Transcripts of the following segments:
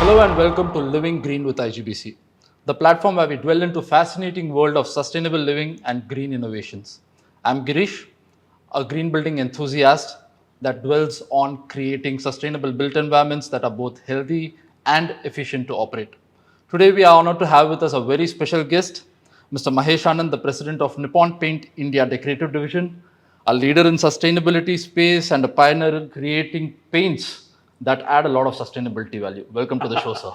Hello and welcome to Living Green with IGBC, the platform where we dwell into fascinating world of sustainable living and green innovations. I'm Girish, a green building enthusiast that dwells on creating sustainable built environments that are both healthy and efficient to operate. Today we are honored to have with us a very special guest, Mr. Mahesh Anand, the President of Nippon Paint India Decorative Division, a leader in sustainability space and a pioneer in creating paints that add a lot of sustainability value. Welcome to the show, sir.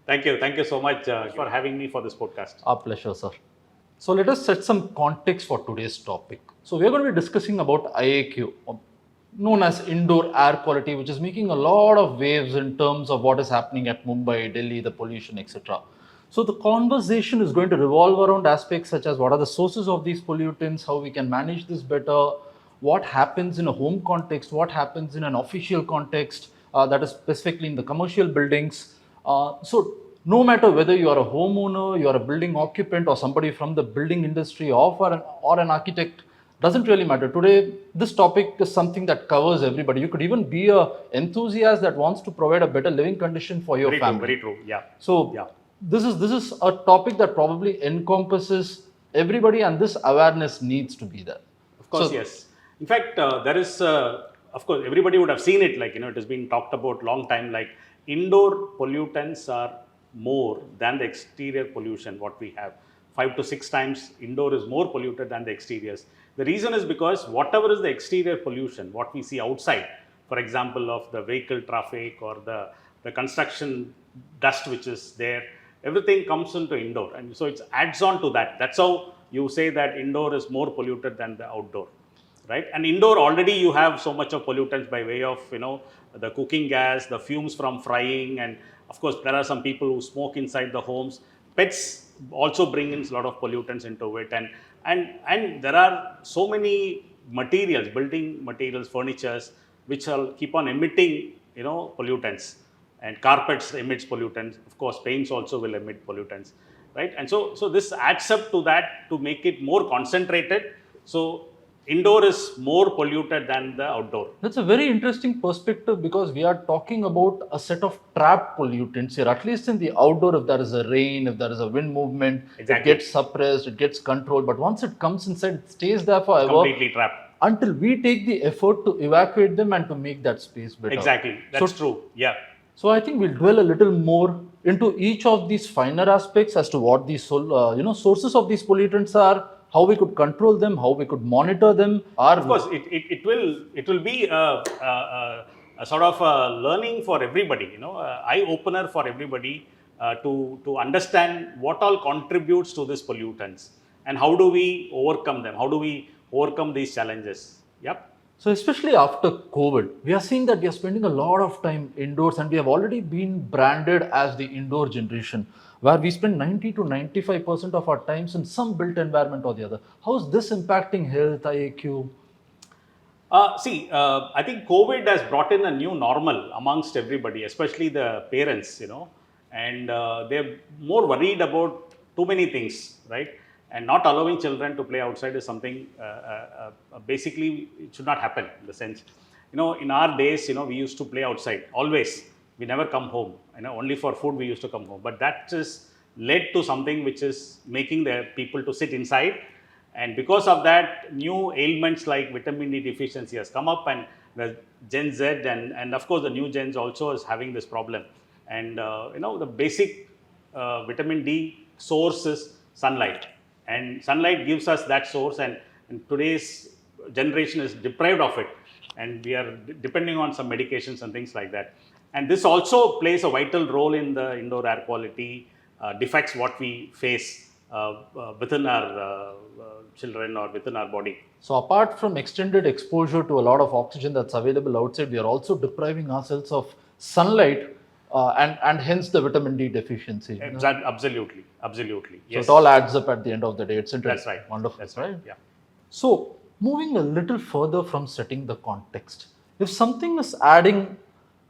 Thank you. Thank you so much for having me for this podcast. Our pleasure, sir. So let us set some context for today's topic. So we are going to be discussing about IAQ, known as indoor air quality, which is making a lot of waves in terms of what is happening at Mumbai, Delhi, the pollution, etc. So the conversation is going to revolve around aspects such as what are the sources of these pollutants, how we can manage this better, what happens in a home context, what happens in an official context, that is specifically in the commercial buildings. So no matter whether you are a homeowner, you are a building occupant, or somebody from the building industry, or an architect, doesn't really matter. Today, this topic is something that covers everybody. You could even be a enthusiast that wants to provide a better living condition for your family. Very true. Yeah. So yeah. This is a topic that probably encompasses everybody, and this awareness needs to be there. Of course, yes. In fact, there is, of course, everybody would have seen it. Like, it has been talked about long time. Like, indoor pollutants are more than the exterior pollution. What we have, 5 to 6 times indoor is more polluted than the exteriors. The reason is because whatever is the exterior pollution, what we see outside, for example, of the vehicle traffic or the construction dust which is there, everything comes into indoor, and so it adds on to that. That's how you say that indoor is more polluted than the outdoor, right? And indoor already you have so much of pollutants by way of the cooking gas, the fumes from frying, and of course there are some people who smoke inside the homes. Pets also bring in a lot of pollutants into it, and there are so many materials, building materials, furnitures, which will keep on emitting pollutants. And carpets emits pollutants. Of course, paints also will emit pollutants, right? And so this adds up to that to make it more concentrated. So indoor is more polluted than the outdoor. That's a very interesting perspective, because we are talking about a set of trapped pollutants here. At least in the outdoor, if there is a rain, if there is a wind movement, exactly. It gets suppressed, it gets controlled. But once it comes inside, it stays there forever. Completely trapped. Until we take the effort to evacuate them and to make that space better. Exactly. That's true. Yeah. So I think we'll dwell a little more into each of these finer aspects as to what these sources of these pollutants are, how we could control them, how we could monitor them. Of course, it will be a sort of a learning for everybody, eye opener for everybody to understand what all contributes to these pollutants and how do we overcome them, how do we overcome these challenges. Yep. So especially after COVID, we are seeing that we are spending a lot of time indoors, and we have already been branded as the indoor generation, where we spend 90 to 95% of our times in some built environment or the other. How is this impacting health, IAQ? I think COVID has brought in a new normal amongst everybody, especially the parents, and they're more worried about too many things, right? And not allowing children to play outside is something basically it should not happen, in the sense, in our days, we used to play outside always. We never come home, only for food we used to come home. But that just led to something which is making the people to sit inside. And because of that, new ailments like vitamin D deficiency has come up, and the Gen Z and of course the new gens also is having this problem. And the basic vitamin D source is sunlight. And sunlight gives us that source, and today's generation is deprived of it, and we are depending on some medications and things like that. And this also plays a vital role in the indoor air quality defects what we face within our children or within our body. So apart from extended exposure to a lot of oxygen that's available outside, we are also depriving ourselves of sunlight. And hence the vitamin D deficiency. Absolutely. Yes. So it all adds up at the end of the day. It's interesting. That's right. Wonderful. That's right. Yeah. So moving a little further from setting the context, if something is adding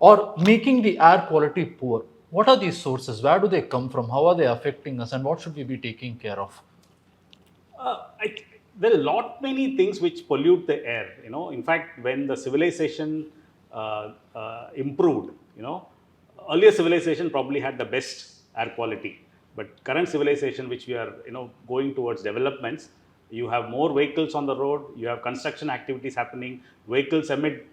or making the air quality poor, what are these sources? Where do they come from? How are they affecting us? And what should we be taking care of? There are many things which pollute the air. In fact, when the civilization improved, earlier civilization probably had the best air quality, but current civilization, which we are going towards developments, you have more vehicles on the road, you have construction activities happening, vehicles emit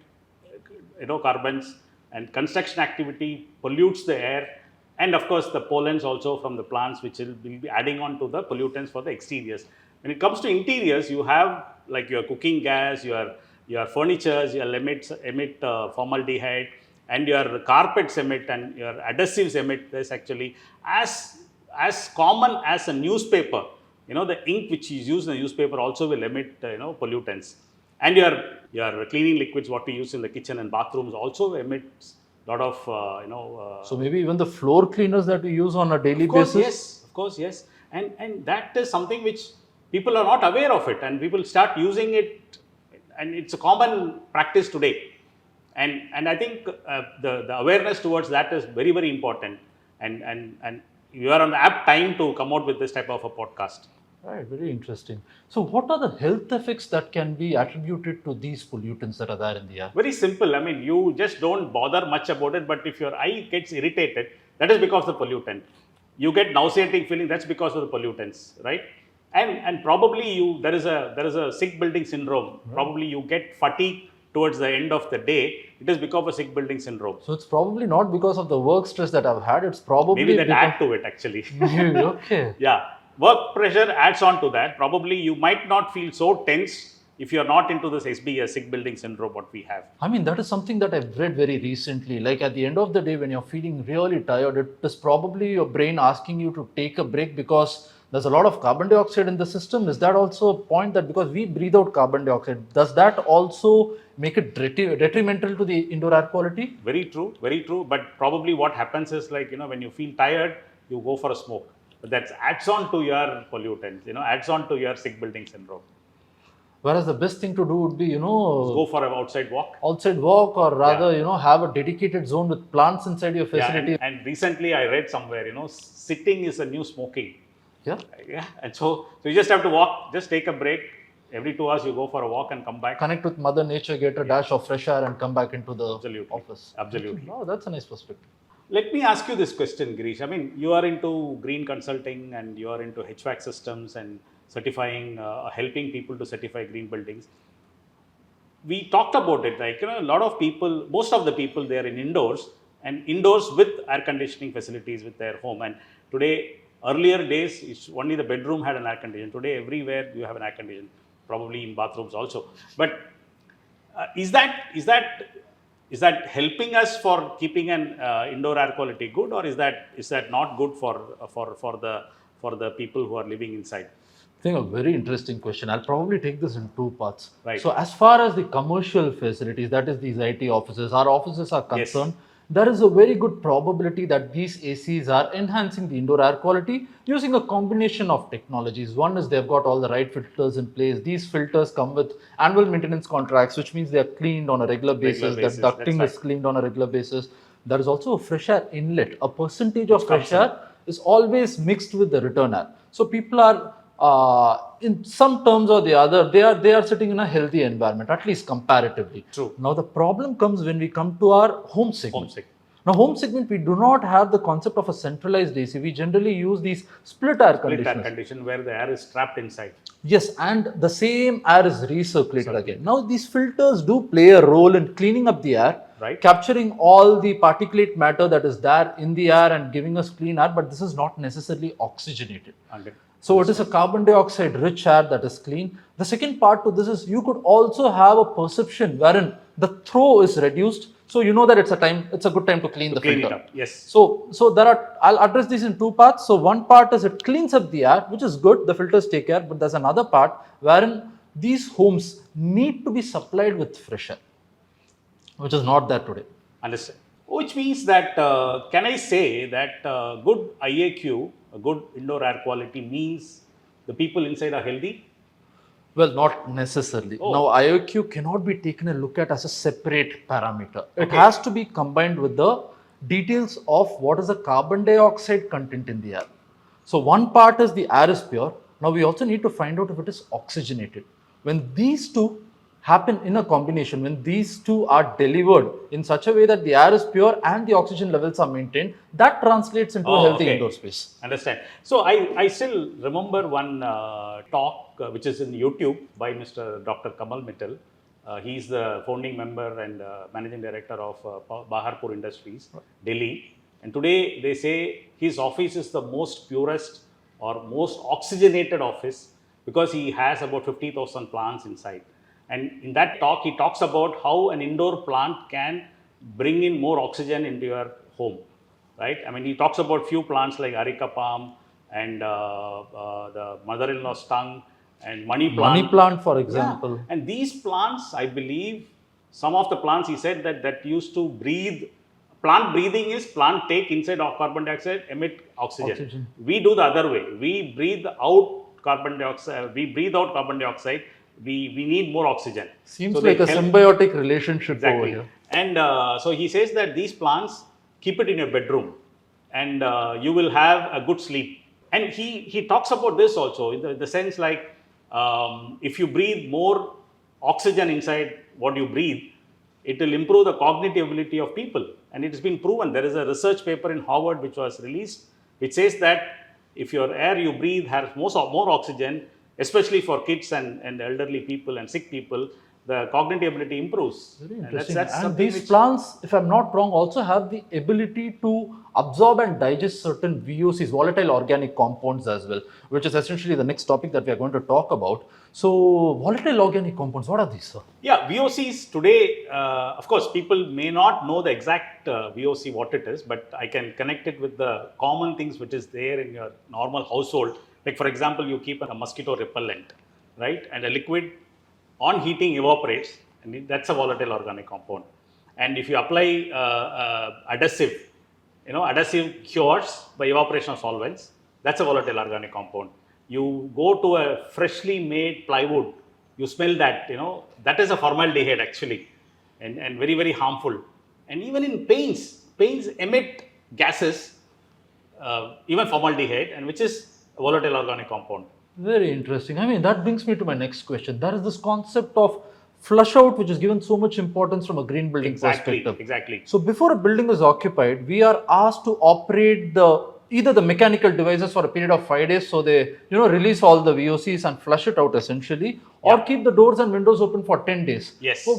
carbons, and construction activity pollutes the air, and of course the pollens also from the plants, which will be adding on to the pollutants for the exteriors. When it comes to interiors, you have like your cooking gas, your furnitures, your emit formaldehyde, and your carpets emit, and your adhesives emit this actually. As common as a newspaper, the ink which is used in the newspaper also will emit pollutants, and your cleaning liquids what we use in the kitchen and bathrooms also emits a lot of So maybe even the floor cleaners that we use on a daily of course, basis. yes, of course, yes, and that is something which people are not aware of it, and people start using it, and it's a common practice today, and I think the awareness towards that is very, very important, and you are on the apt time to come out with this type of a podcast. Right, very interesting. So what are the health effects that can be attributed to these pollutants that are there in the air? Very simple. I mean, you just don't bother much about it, but if your eye gets irritated, that is because of the pollutant. You get nauseating feeling, that's because of the pollutants, right? And probably there is a sick building syndrome. Right. Probably you get fatigue towards the end of the day. It is because of a sick building syndrome. So it's probably not because of the work stress that I've had. It's probably maybe that add to it actually. Okay. Yeah. Work pressure adds on to that. Probably you might not feel so tense if you are not into this SBS, sick building syndrome, what we have. I mean, that is something that I've read very recently. Like at the end of the day, when you're feeling really tired, it is probably your brain asking you to take a break because there's a lot of carbon dioxide in the system. Is that also a point that because we breathe out carbon dioxide, does that also make it detrimental to the indoor air quality? Very true, very true. But probably what happens is like, when you feel tired, you go for a smoke. That adds on to your pollutants, adds on to your sick building syndrome. Whereas the best thing to do would be, go for an outside walk. Outside walk, or rather, have a dedicated zone with plants inside your facility. Yeah, and recently I read somewhere, sitting is a new smoking. Yeah. Yeah. And so you just have to walk, just take a break. Every 2 hours you go for a walk and come back. Connect with Mother Nature, get a dash of fresh air and come back into the office. Absolutely. Oh, that's a nice perspective. Let me ask you this question, Girish. I mean, you are into green consulting and you are into HVAC systems and certifying, helping people to certify green buildings. We talked about it, like, a lot of people, most of the people, they are in indoors with air conditioning facilities with their home. And today, earlier days, it's only the bedroom had an air conditioner. Today, everywhere you have an air conditioner, probably in bathrooms also. But is that helping us for keeping an indoor air quality good, or is that not good for the people who are living inside? I think a very interesting question. I'll probably take this in two parts. Right. So as far as the commercial facilities, that is these IT offices, our offices are concerned, there is a very good probability that these ACs are enhancing the indoor air quality using a combination of technologies. One is they've got all the right filters in place. These filters come with annual maintenance contracts, which means they are cleaned on a regular basis. The ducting is cleaned on a regular basis. There is also a fresh air inlet. A percentage of fresh air is always mixed with the return air. So people are, in some terms or the other, they are sitting in a healthy environment, at least comparatively. True. Now the problem comes when we come to our home segment. Now home segment, we do not have the concept of a centralized AC. We generally use these split air condition where the air is trapped inside. Yes, and the same air is recirculated again. Now these filters do play a role in cleaning up the air, right, capturing all the particulate matter that is there in the air and giving us clean air, but this is not necessarily oxygenated. So it is a carbon dioxide rich air that is clean. The second part to this is you could also have a perception wherein the throw is reduced. So you know that it's a good time to clean the filter. It up. Yes. So I'll address these in two parts. So one part is it cleans up the air, which is good. The filters take care, but there's another part wherein these homes need to be supplied with fresh air, which is not there today. Understand. Which means that, can I say that good IAQ, a good indoor air quality means the people inside are healthy? Well, not necessarily. Now, IAQ cannot be taken a look at as a separate parameter. It has to be combined with the details of what is the carbon dioxide content in the air. So one part is the air is pure. Now we also need to find out if it is oxygenated. When these two happen in a combination, when these two are delivered in such a way that the air is pure and the oxygen levels are maintained, that translates into a healthy indoor space. Understand. So I still remember one talk which is in YouTube by Mr. Dr. Kamal Mittal. He's the founding member and managing director of Baharpur Industries, Delhi. And today they say his office is the most purest or most oxygenated office because he has about 50,000 plants inside. And in that talk, he talks about how an indoor plant can bring in more oxygen into your home, right? I mean, he talks about few plants like areca palm and the mother-in-law's tongue and money plant. Money plant, for example. Yeah. And these plants, I believe, some of the plants, he said that used to breathe. Plant breathing is plant take inside of carbon dioxide, emit oxygen. We do the other way. We breathe out carbon dioxide. We breathe out carbon dioxide. We need more oxygen. Seems like a symbiotic relationship over here. And so he says that these plants, keep it in your bedroom and you will have a good sleep. And he talks about this also in the sense like if you breathe more oxygen inside what you breathe, it will improve the cognitive ability of people. And it has been proven. There is a research paper in Harvard which was released which says that if your air you breathe has more oxygen, especially for kids and elderly people and sick people, the cognitive ability improves. Very interesting. And these plants, if I'm not wrong, also have the ability to absorb and digest certain VOCs, volatile organic compounds as well, which is essentially the next topic that we are going to talk about. So, volatile organic compounds, what are these, sir? Yeah, VOCs today, of course, people may not know the exact VOC what it is, but I can connect it with the common things which is there in your normal household. Like, for example, you keep a mosquito repellent, right? And a liquid on heating evaporates, and that's a volatile organic compound. And if you apply adhesive, adhesive cures by evaporation of solvents, that's a volatile organic compound. You go to a freshly made plywood, you smell that, that is a formaldehyde actually, and very, very harmful. And even in paints emit gases, even formaldehyde, and which is a volatile organic compound. Very interesting. I mean, that brings me to my next question. There is this concept of flush out, which is given so much importance from a green building perspective. Exactly. So before a building is occupied, we are asked to operate either the mechanical devices for a period of 5 days, so they release all the VOCs and flush it out essentially, or keep the doors and windows open for 10 days. Yes. So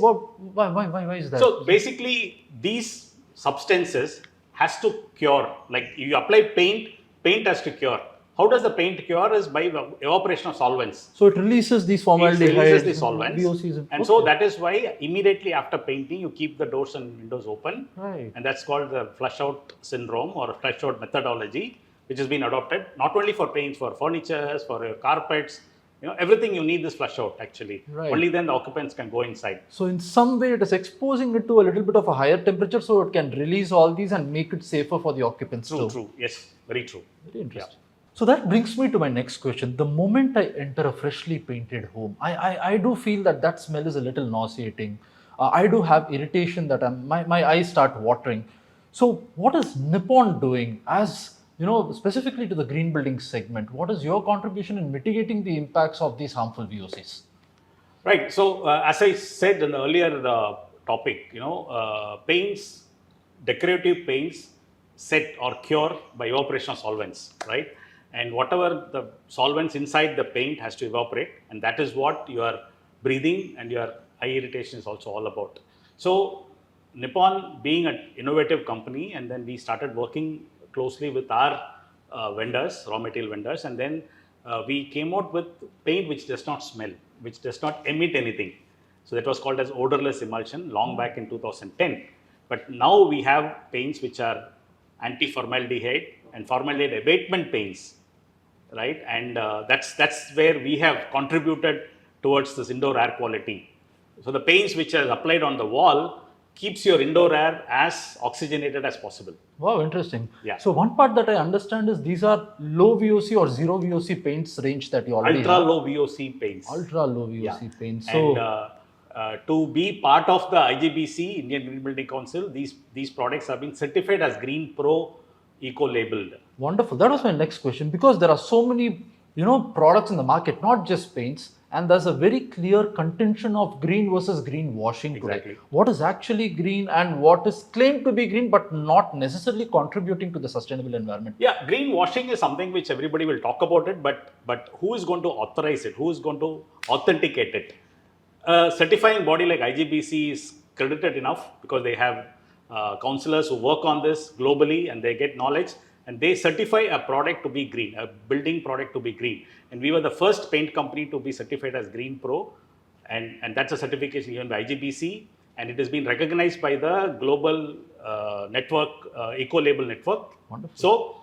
why is that? So basically, these substances has to cure. Like you apply paint has to cure. How does the paint cure? Is by evaporation of solvents. So it releases these formaldehyde. It releases the solvents. VOCs. And so that is why immediately after painting, you keep the doors and windows open. Right. And that's called the flush out syndrome or flush out methodology, which has been adopted not only for paints, for furniture, for your carpets. Everything you need this flush out actually. Right. Only then the occupants can go inside. So in some way it is exposing it to a little bit of a higher temperature so it can release all these and make it safer for the occupants too. True. Yes, very true. Very interesting. Yeah. So that brings me to my next question. The moment I enter a freshly painted home, I do feel that smell is a little nauseating. I do have irritation that my eyes start watering. So what is Nippon doing as, specifically to the green building segment? What is your contribution in mitigating the impacts of these harmful VOCs? Right. So as I said in the earlier topic, paints, decorative paints set or cure by evaporation of solvents, right? And whatever the solvents inside the paint has to evaporate, and that is what your breathing and your eye irritation is also all about. So Nippon being an innovative company, and then we started working closely with our vendors, raw material vendors, and then we came out with paint which does not smell, which does not emit anything. So that was called as odorless emulsion long back in 2010. But now we have paints which are anti-formaldehyde and formaldehyde abatement paints, right? And that's where we have contributed towards this indoor air quality. So the paints which are applied on the wall keeps your indoor air as oxygenated as possible. Wow, interesting. Yeah. So one part that I understand is these are low VOC or zero VOC paints range that you already Ultra have. low VOC paints. Ultra low VOC paints. So, and to be part of the IGBC, Indian Green Building Council, these products have been certified as Green Pro Eco-labeled. Wonderful. That was my next question, because there are so many products in the market, not just paints, and there's a very clear contention of green versus green washing today. Exactly. What is actually green and what is claimed to be green but not necessarily contributing to the sustainable environment? Yeah, greenwashing is something which everybody will talk about it, but who is going to authorize it? Who is going to authenticate it? A certifying body like IGBC is credited enough because they have counselors who work on this globally and they get knowledge and they certify a product to be green, a building product to be green. And we were the first paint company to be certified as Green Pro, and that's a certification given by IGBC, and it has been recognized by the global network, eco-label network. Wonderful. So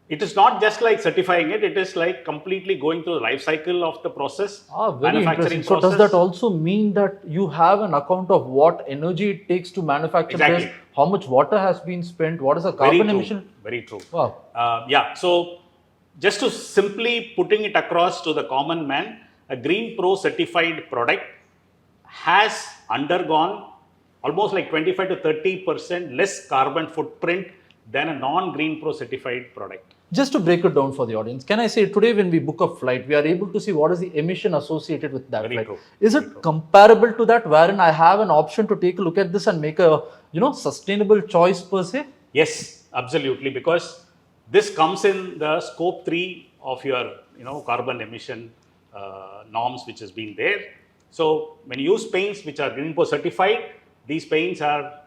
it is not just like certifying it, it is like completely going through the life cycle of the process, Very interesting. So does that also mean that you have an account of what energy it takes to manufacture Exactly. this, how much water has been spent, what is the carbon emission? Very true. Wow. Yeah, so just to simply putting it across to the common man, a Green Pro certified product has undergone almost like 25 to 30% less carbon footprint than a non-Green Pro certified product. Just to break it down for the audience, can I say today when we book a flight, we are able to see what is the emission associated with that Very flight. true. Is it comparable to that wherein I have an option to take a look at this and make a sustainable choice per se? Yes, absolutely, because this comes in the scope 3 of your carbon emission norms which has been there. So when you use paints which are Green Pro certified, these paints are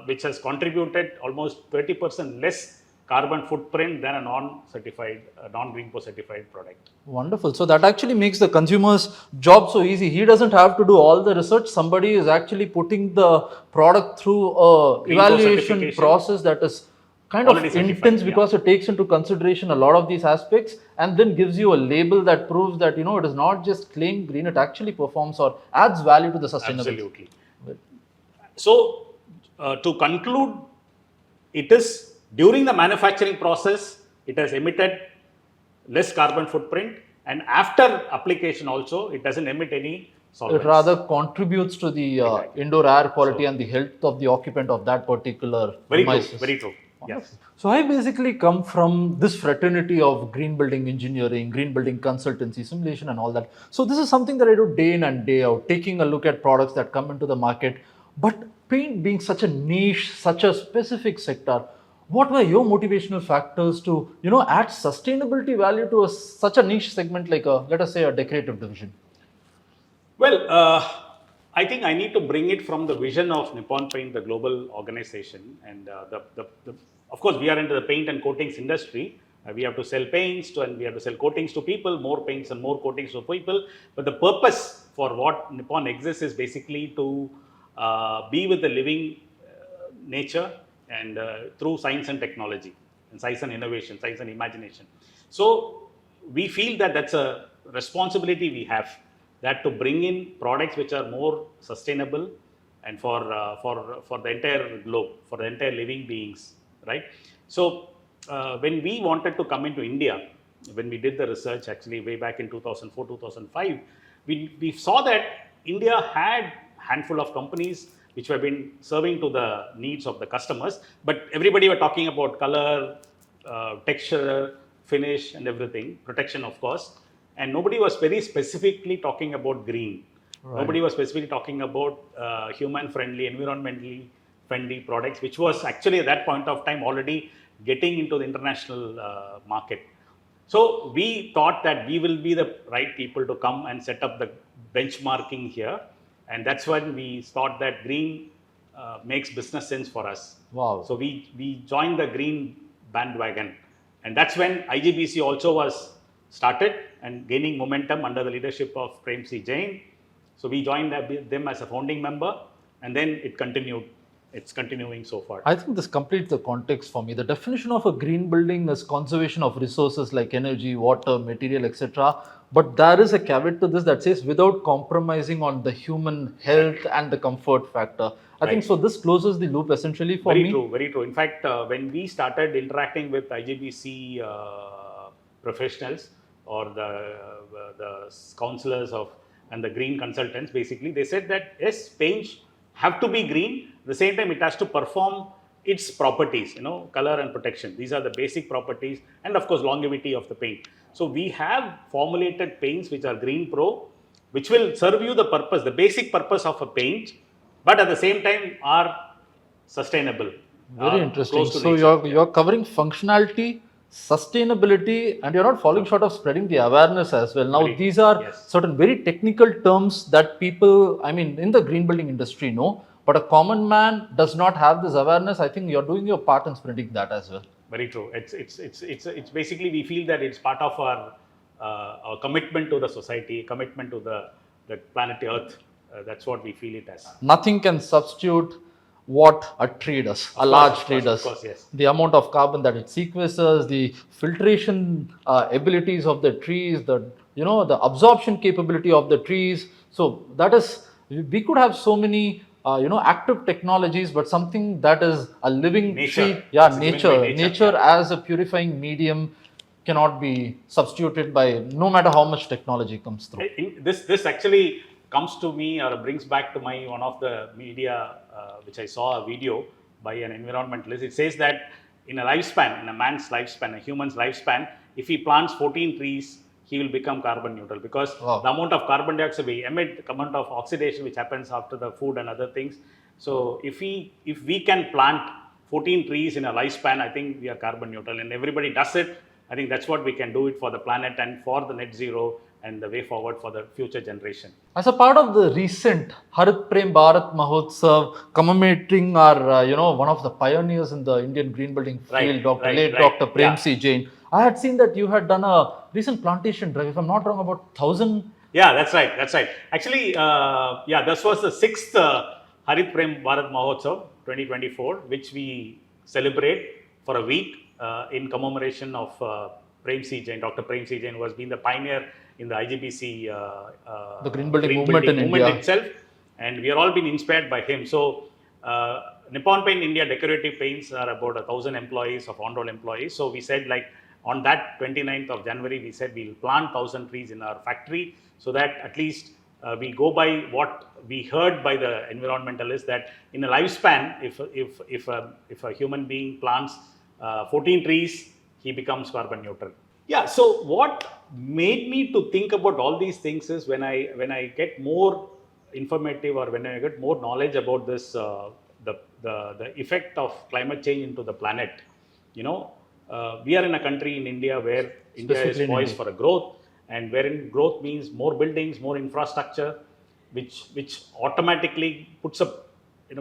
which has contributed almost 20% less carbon footprint than a non-certified, non-Green Pro certified product. Wonderful. So that actually makes the consumer's job so easy. He doesn't have to do all the research. Somebody is actually putting the product through a Green Pro evaluation certification. process that is kind of Already certified, intense because it takes into consideration a lot of these aspects and then gives you a label that proves that it is not just claimed green, it actually performs or adds value to the sustainability. Absolutely. So to conclude, it is during the manufacturing process, it has emitted less carbon footprint, and after application also, it doesn't emit any solvents. It rather contributes to the indoor air quality and the health of the occupant of that particular premises. Very true. Yes. So I basically come from this fraternity of green building engineering, green building consultancy, simulation and all that. So this is something that I do day in and day out, taking a look at products that come into the market. But paint being such a niche, such a specific sector, what were your motivational factors to add sustainability value to such a niche segment like let us say a decorative division? Well, I think I need to bring it from the vision of Nippon Paint, the global organization, and of course we are into the paint and coatings industry. We have to sell paints and we have to sell coatings to people, more paints and more coatings to people. But the purpose for what Nippon exists is basically to be with the living nature and through science and technology and science and innovation, science and imagination. So we feel that that's a responsibility we have, that to bring in products which are more sustainable and for the entire globe, for the entire living beings, right? So when we wanted to come into India, when we did the research actually way back in 2004, 2005, we saw that India had handful of companies which have been serving to the needs of the customers, but everybody were talking about color, texture, finish and everything, protection of course, and nobody was very specifically talking about green. Right. Nobody was specifically talking about human-friendly, environmentally friendly products, which was actually at that point of time already getting into the international market. So we thought that we will be the right people to come and set up the benchmarking here. And that's when we thought that green makes business sense for us. Wow. So we joined the green bandwagon. And that's when IGBC also was started and gaining momentum under the leadership of Prem C. Jain. So we joined them as a founding member, and then it continued. It's continuing so far. I think this completes the context for me. The definition of a green building is conservation of resources like energy, water, material, etc. But there is a caveat to this that says without compromising on the human health and the comfort factor. I think so. This closes the loop essentially for me. Very true. In fact, when we started interacting with IGBC professionals or the counselors and the green consultants, basically, they said that yes, paints have to be green. At the same time, it has to perform its properties, color and protection. These are the basic properties, and of course, longevity of the paint. So we have formulated paints which are Green Pro, which will serve you the purpose, the basic purpose of a paint, but at the same time are sustainable. Very are interesting. Close to So nature. you're covering functionality, sustainability, and you're not falling short of spreading the awareness as well. Now, Very- these are yes. certain very technical terms that people, I mean, in the green building industry know, but a common man does not have this awareness. I think you're doing your part in spreading that as well. Very true. It's basically we feel that it's part of our commitment to the society, commitment to the planet Earth. That's what we feel it as. Nothing can substitute what a tree does, a course, large of tree course, of does. course, yes. The amount of carbon that it sequesters, the filtration abilities of the trees, the absorption capability of the trees. So that is, we could have so many active technologies, but something that is a living Nature. tree, yeah, It's given by nature, nature, as a purifying medium cannot be substituted by no matter how much technology comes through. This actually comes to me or brings back to my one of the media which I saw a video by an environmentalist. It says that in a lifespan, in a man's lifespan, a human's lifespan, if he plants 14 trees, he will become carbon neutral because Wow. the amount of carbon dioxide we emit, the amount of oxidation which happens after the food and other things. So if we can plant 14 trees in a lifespan, I think we are carbon neutral, and everybody does it. I think that's what we can do it for the planet and for the net zero and the way forward for the future generation. As a part of the recent Harit Prem Bharat Mahotsav commemorating our, one of the pioneers in the Indian green building field, late Dr. Prem C. Jain, I had seen that you had done a recent plantation drive, if I'm not wrong, about 1,000. Yeah, that's right. Actually, this was the 6th Harit Prem Bharat Mahotsav 2024, which we celebrate for a week in commemoration of Prem C. Jain, Dr. Prem C. Jain, who has been the pioneer in the IGBC The green building movement in India itself, and we are all been inspired by him. So, Nippon Paint India Decorative Paints are about 1,000 employees of on-roll employees. So we said, like, on that 29th of January, we said we'll plant 1,000 trees in our factory so that at least we go by what we heard by the environmentalists, that in a lifespan, if a human being plants 14 trees, he becomes carbon neutral. Yeah. So what made me to think about all these things is when I get more informative or when I get more knowledge about this, the effect of climate change into the planet. We are in a country in India where India is poised for a growth, and wherein growth means more buildings, more infrastructure, which automatically puts a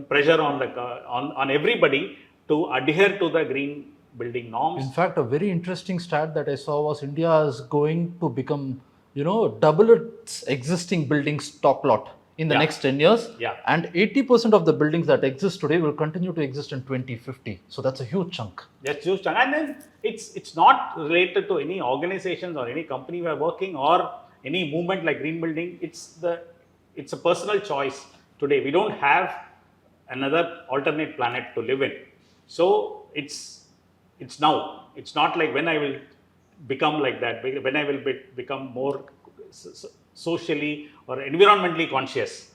pressure on everybody to adhere to the green building norms. In fact, a very interesting stat that I saw was India is going to become, double its existing building stock lot in the next 10 years. Yeah. And 80% of the buildings that exist today will continue to exist in 2050. So that's a huge chunk. That's huge chunk. And then it's not related to any organizations or any company we are working or any movement like green building. It's a personal choice today. We don't have another alternate planet to live in. So it's now. It's not like when I will become like that, when I will become more socially or environmentally conscious.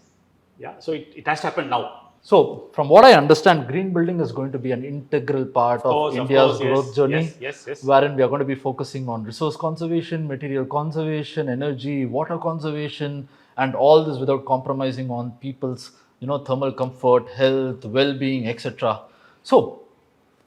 Yeah. So it has to happen now. So from what I understand, green building is going to be an integral part of India's growth journey, yes. wherein we are going to be focusing on resource conservation, material conservation, energy, water conservation, and all this without compromising on people's, thermal comfort, health, well-being, etc. So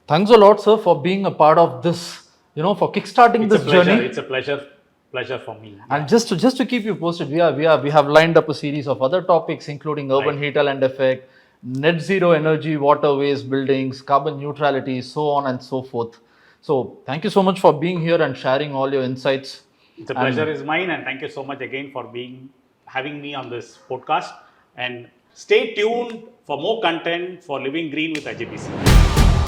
thanks a lot, sir, for being a part of this, for kickstarting this journey. It's a pleasure for me. And just to keep you posted, we have lined up a series of other topics, including urban heat island effect, net zero energy, water waste buildings, carbon neutrality, so on and so forth. So thank you so much for being here and sharing all your insights. It's a pleasure is mine, and thank you so much again for having me on this podcast. And stay tuned for more content for Living Green with IGBC.